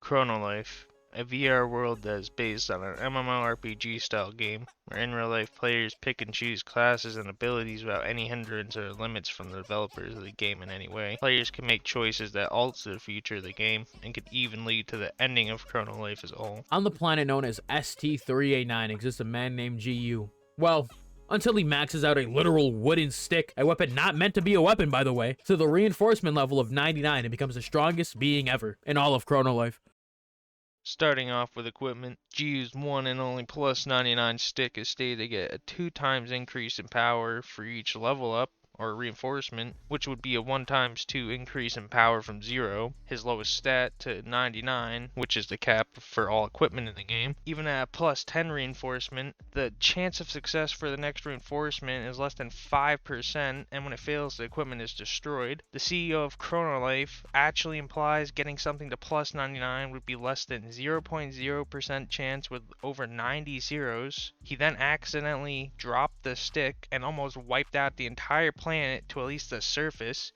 Chronolife, a VR world that is based on an MMORPG style game, where in real life players pick and choose classes and abilities without any hindrance or limits from the developers of the game in any way. Players can make choices that alter the future of the game and could even lead to the ending of Chronolife as a whole. On the planet known as ST-389 exists a man named GU. Well, until he maxes out a literal wooden stick, a weapon not meant to be a weapon by the way, to the reinforcement level of 99 and becomes the strongest being ever in all of Chronolife. Starting off with equipment, GU's one and only plus 99 stick is stated to get a 2 times increase in power for each level up, or reinforcement, which would be a 1 times 2 increase in power from 0, his lowest stat to 99, which is the cap for all equipment in the game. Even at a plus 10 reinforcement, the chance of success for the next reinforcement is less than 5%, and when it fails, the equipment is destroyed. The CEO of Chronolife actually implies getting something to plus 99 would be less than 0.0% chance with over 90 zeros. He then accidentally dropped the stick and almost wiped out the entire planet to at least the surface.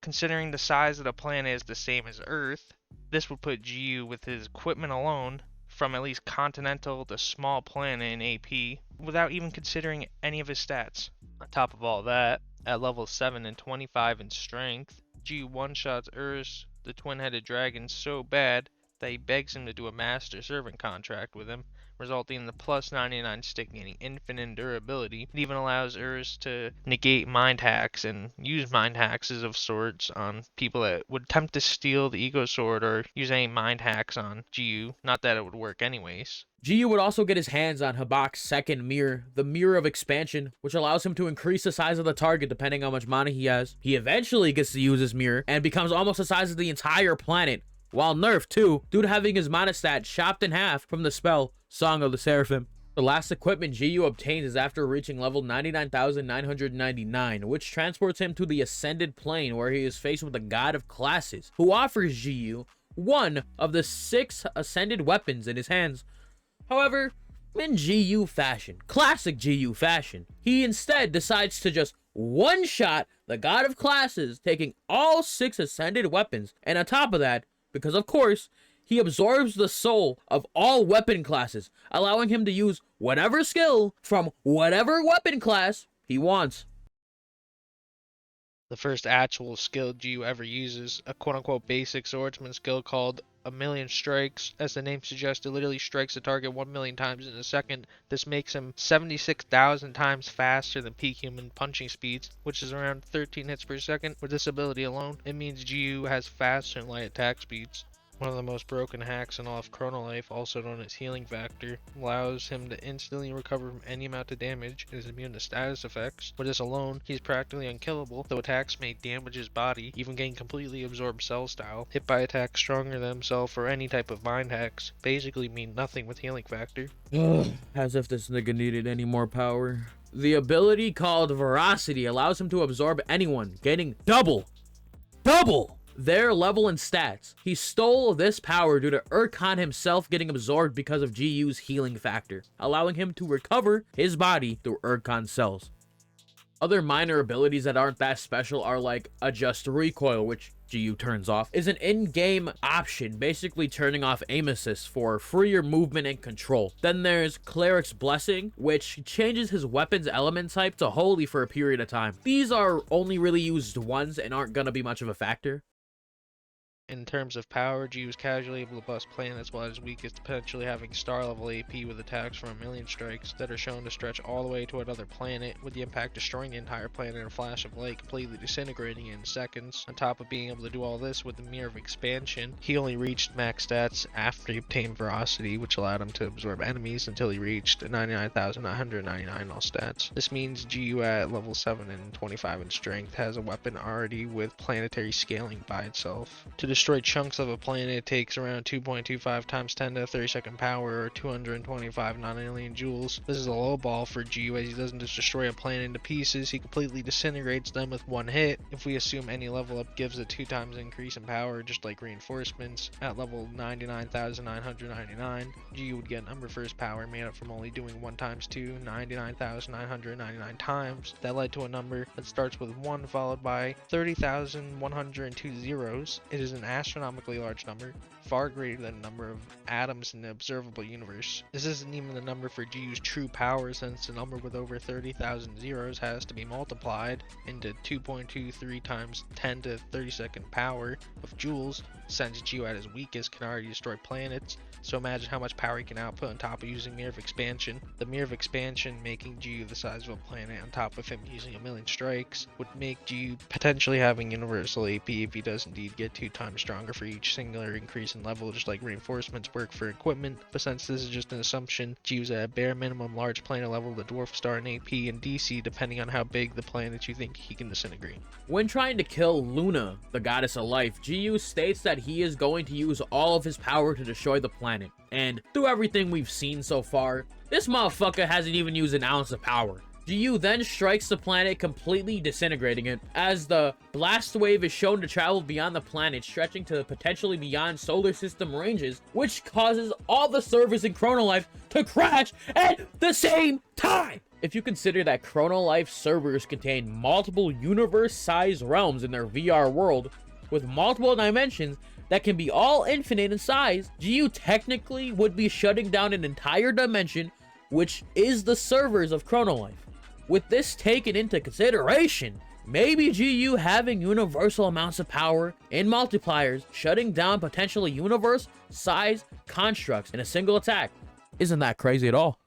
Considering the size of the planet is the same as Earth, this would put GU with his equipment alone from at least continental to small planet in AP, without even considering any of his stats. On top of all that, at level 7 and 25 in strength, GU one-shots Urs, the twin-headed dragon, so bad that he begs him to do a master-servant contract with him, resulting in the plus 99 stick gaining infinite durability. It even allows Urs to negate mind hacks and use mind hacks of sorts on people that would attempt to steal the Ego Sword or use any mind hacks on GU. Not that it would work anyways. GU would also get his hands on Habak's second mirror, the Mirror of Expansion, which allows him to increase the size of the target depending on how much mana he has. He eventually gets to use his mirror and becomes almost the size of the entire planet, while nerfed too, due to having his mana stat chopped in half from the spell Song of the Seraphim. The last equipment GU obtains is after reaching level 99,999, which transports him to the Ascended Plane, where he is faced with the God of Classes, who offers GU one of the 6 Ascended weapons in his hands. However, in GU fashion, classic GU fashion, he instead decides to just one-shot the God of Classes, taking all 6 Ascended weapons, and on top of that, because of course, he absorbs the soul of all weapon classes, allowing him to use whatever skill from whatever weapon class he wants. The first actual skill GU ever uses, a quote-unquote basic swordsman skill called a million strikes. As the name suggests, it literally strikes the target 1 million times in a second. This makes him 76,000 times faster than peak human punching speeds, which is around 13 hits per second. With this ability alone, it means GU has fast and light attack speeds. One of the most broken hacks in all of Chronolife, also known as Healing Factor, allows him to instantly recover from any amount of damage and is immune to status effects. With this alone, he's practically unkillable, though attacks may damage his body, even getting completely absorbed cell style. Hit by attacks stronger than himself or any type of mind hacks basically mean nothing with Healing Factor. As if this nigga needed any more power. The ability called Veracity allows him to absorb anyone, gaining double their level and stats. He stole this power due to Urkhan himself getting absorbed because of GU's healing factor, allowing him to recover his body through Urkhan cells. Other minor abilities that aren't that special are like Adjust Recoil, which GU turns off, is an in-game option, basically turning off aim assist for freer movement and control. Then there's Cleric's Blessing, which changes his weapon's element type to Holy for a period of time. These are only really used once and aren't gonna be much of a factor. In terms of power, GU is casually able to bust planets, while at his weakest potentially having star level AP with attacks from a million strikes that are shown to stretch all the way to another planet, with the impact destroying the entire planet in a flash of light, completely disintegrating it in seconds. On top of being able to do all this with the Mirror of Expansion, he only reached max stats after he obtained Veracity, which allowed him to absorb enemies until he reached 99,999 all stats. This means GU at level 7 and 25 in strength has a weapon already with planetary scaling by itself. To destroy chunks of a planet takes around 2.25 times 10 to the 32nd power, or 225 non-alien joules. This is a low ball for GU, as he doesn't just destroy a planet into pieces, he completely disintegrates them with one hit. If we assume any level up gives a 2 times increase in power, just like reinforcements, at level 99,999, GU would get number first power made up from only doing 1 times 2, 99,999 times. That led to a number that starts with 1 followed by 30,102 zeros. It is an an astronomically large number, far greater than the number of atoms in the observable universe. This isn't even the number for GU's true power, since the number with over 30,000 zeros has to be multiplied into 2.23 times 10 to 32nd power of joules, since GU at its weakest can already destroy planets. So imagine how much power he can output on top of using Mirror of Expansion. The Mirror of Expansion making GU the size of a planet on top of him using a million strikes would make GU potentially having universal AP if he does indeed get 2 times stronger for each singular increase in level, just like reinforcements work for equipment. But since this is just an assumption, GU's at a bare minimum large planet level, the dwarf star in AP and DC depending on how big the planet you think he can disintegrate. When trying to kill Luna, the goddess of life, GU states that he is going to use all of his power to destroy the planet. And through everything we've seen so far, this motherfucker hasn't even used an ounce of power. GU then strikes the planet, completely disintegrating it, as the blast wave is shown to travel beyond the planet, stretching to potentially beyond solar system ranges, which causes all the servers in Chronolife to crash at the same time! If you consider that Chronolife servers contain multiple universe-sized realms in their VR world, with multiple dimensions that can be all infinite in size, GU technically would be shutting down an entire dimension, which is the servers of Chronolife. With this taken into consideration, maybe GU having universal amounts of power in multipliers, shutting down potentially universe-sized constructs in a single attack, isn't that crazy at all.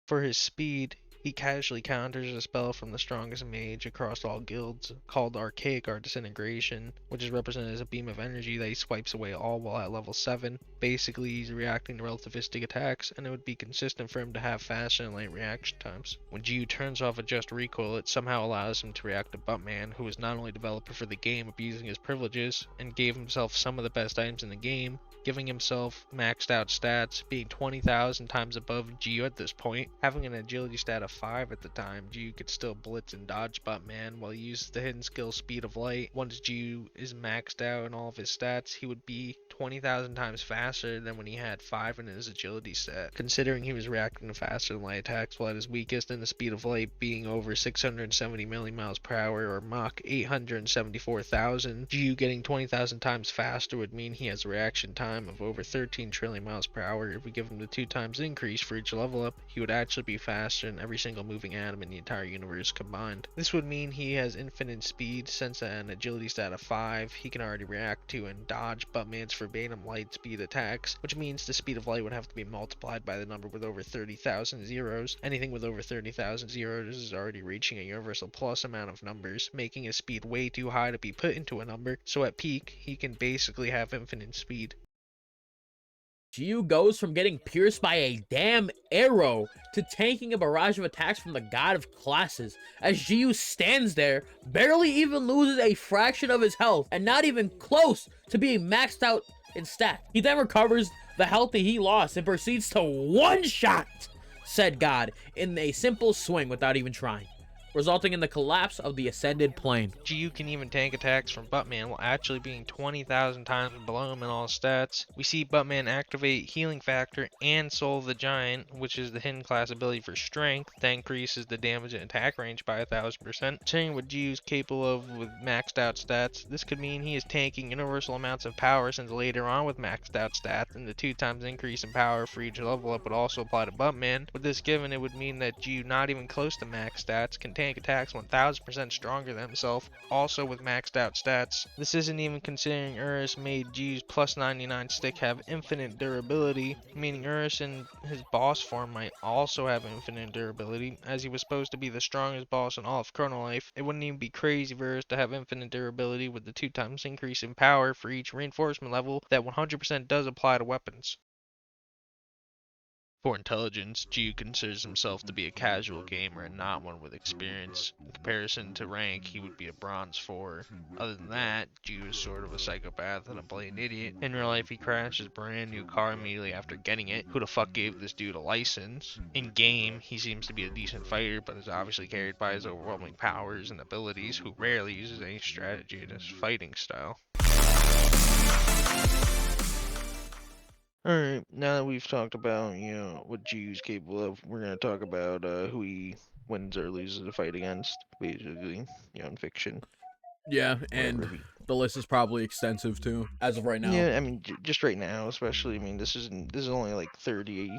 For his speed, he casually counters a spell from the strongest mage across all guilds, called Archaic Art Disintegration, which is represented as a beam of energy that he swipes away all while at level 7. Basically, he's reacting to relativistic attacks, and it would be consistent for him to have fast and light reaction times. When GU turns off Adjust Recoil, it somehow allows him to react to Buttman, who is not only developer for the game abusing his privileges, and gave himself some of the best items in the game, giving himself maxed out stats, being 20,000 times above GU at this point. Having an agility stat of 5 at the time, GU could still blitz and dodge Buttman while he uses the hidden skill Speed of Light. Once GU is maxed out in all of his stats, he would be 20,000 times faster than when he had 5 in his agility stat, considering he was reacting to faster than light attacks while at his weakest, and the Speed of Light being over 670 miles per hour or Mach 874,000. GU getting 20,000 times faster would mean he has a reaction time of over 13 trillion miles per hour. If we give him the 2 times increase for each level up, he would actually be faster than every single moving atom in the entire universe combined. This would mean he has infinite speed, since at an agility stat of 5, he can already react to and dodge Buttman's verbatim light speed attacks, which means the speed of light would have to be multiplied by the number with over 30,000 zeros. Anything with over 30,000 zeros is already reaching a universal plus amount of numbers, making his speed way too high to be put into a number, so at peak, he can basically have infinite speed. GU goes from getting pierced by a damn arrow to tanking a barrage of attacks from the god of classes, as GU stands there, barely even loses a fraction of his health, and not even close to being maxed out in stats. He then recovers the health that he lost and proceeds to one-shot said god in a simple swing without even trying, resulting in the collapse of the ascended plane. GU can even tank attacks from Buttman while actually being 20,000 times below him in all stats. We see Buttman activate Healing Factor and Soul of the Giant, which is the hidden class ability for strength that increases the damage and attack range by 1000%. Considering what GU is capable of with maxed out stats, this could mean he is tanking universal amounts of power, since later on with maxed out stats and the 2 times increase in power for each level up would also apply to Buttman. With this given, it would mean that GU not even close to max stats can tank attacks 1000% stronger than himself, also with maxed out stats. This isn't even considering Urus made GU's plus 99 stick have infinite durability, meaning Urus in his boss form might also have infinite durability, as he was supposed to be the strongest boss in all of Chronolife. It wouldn't even be crazy for Urus to have infinite durability with the 2 times increase in power for each reinforcement level that 100% does apply to weapons. For intelligence, GU considers himself to be a casual gamer and not one with experience. In comparison to rank, he would be a bronze 4. Other than that, GU is sort of a psychopath and a blatant idiot. In real life, he crashed his brand new car immediately after getting it. Who the fuck gave this dude a license? In game, he seems to be a decent fighter, but is obviously carried by his overwhelming powers and abilities, who rarely uses any strategy in his fighting style. Alright, now that we've talked about, what GU's capable of, we're going to talk about who he wins or loses a fight against, basically, in fiction. Yeah, whatever. and the list is probably extensive too, as of right now. Yeah, I mean, just right now, especially. I mean, this is only like 30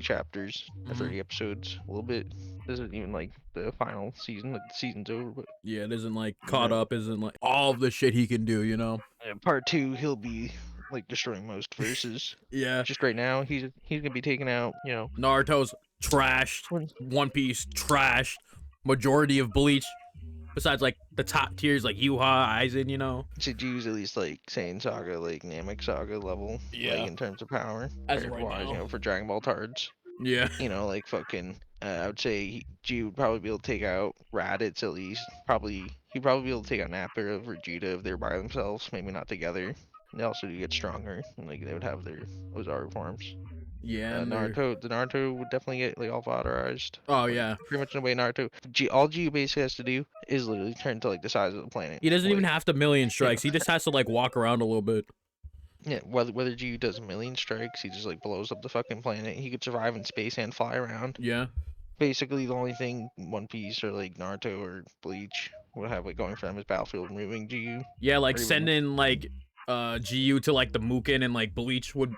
chapters or Hmm. 30 episodes. A little bit. This isn't even like the final season. Like the season's over, but Yeah, it isn't like you caught know, up, isn't like all of the shit he can do, you know? part two, he'll be like destroying most verses. Yeah. Just right now, he's gonna be taking out. Naruto's trashed. What One Piece trashed. Majority of Bleach, besides like the top tiers like Yuha, Aizen, you know? should use at least like Saiyan Saga, like Namek Saga level, like Yeah. in terms of power, As of right wise, now. for Dragon Ball tards. Yeah. Like fucking. I would say G would probably be able to take out Raditz at least. He'd probably be able to take out Nappa or Vegeta if they're by themselves, maybe not together. They also do get stronger, and like they would have their Ozaru forms. Yeah, and they're. The Naruto would definitely get like all fodderized. Oh, Like yeah. pretty much in the way Naruto. All G basically has to do is literally turn to like the size of the planet. He doesn't even Like have to million you know, strikes. He just has to like walk around a little bit. yeah. Whether G does a million strikes, he just like blows up the fucking planet. He could survive in space and fly around. Yeah. Basically, the only thing One Piece or like Naruto or Bleach would have like going for them is battlefield moving GU Yeah, like or even sending like GU to like the Mukin and like Bleach would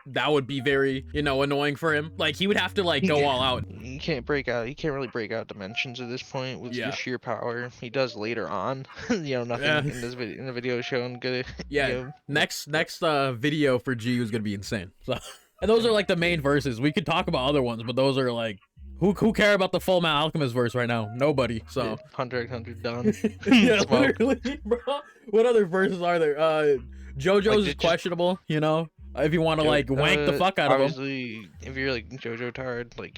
be very, annoying for him. Like he would have to like go all out. he can't break out. He can't really break out dimensions at this point with Yeah. just sheer power. He does later on. Yeah. Nothing in this video in the video showing good. Yeah. Next video for GU is gonna be insane. So and those are like the main verses. We could talk about other ones, but those are like who care about the Full Metal Alchemist verse right now? Nobody. So Hunter x Hunter done. yeah, Smoke. literally, bro. What other verses are there? JoJo's Like, is just questionable, if you want to like wank the fuck out of him. Obviously, if you're like JoJo tired, like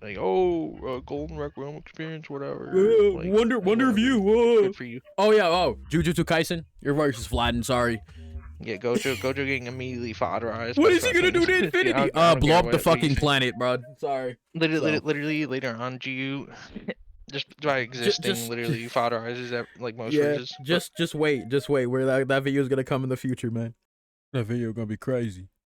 like Golden Rec Room experience, whatever. Like, Wonder whatever. View. Good for you. Oh yeah, Jujutsu Kaisen. Your verse is flattened, sorry. Yeah, Gojo getting immediately fodderized. What by is he gonna do fucking- to Infinity? I don't Blow care up the what fucking he's- planet, bro. Sorry. Literally later on, GU just by existing literally fodderizes like most verses. Just wait. Where that video is gonna come in the future, man. That video gonna be crazy.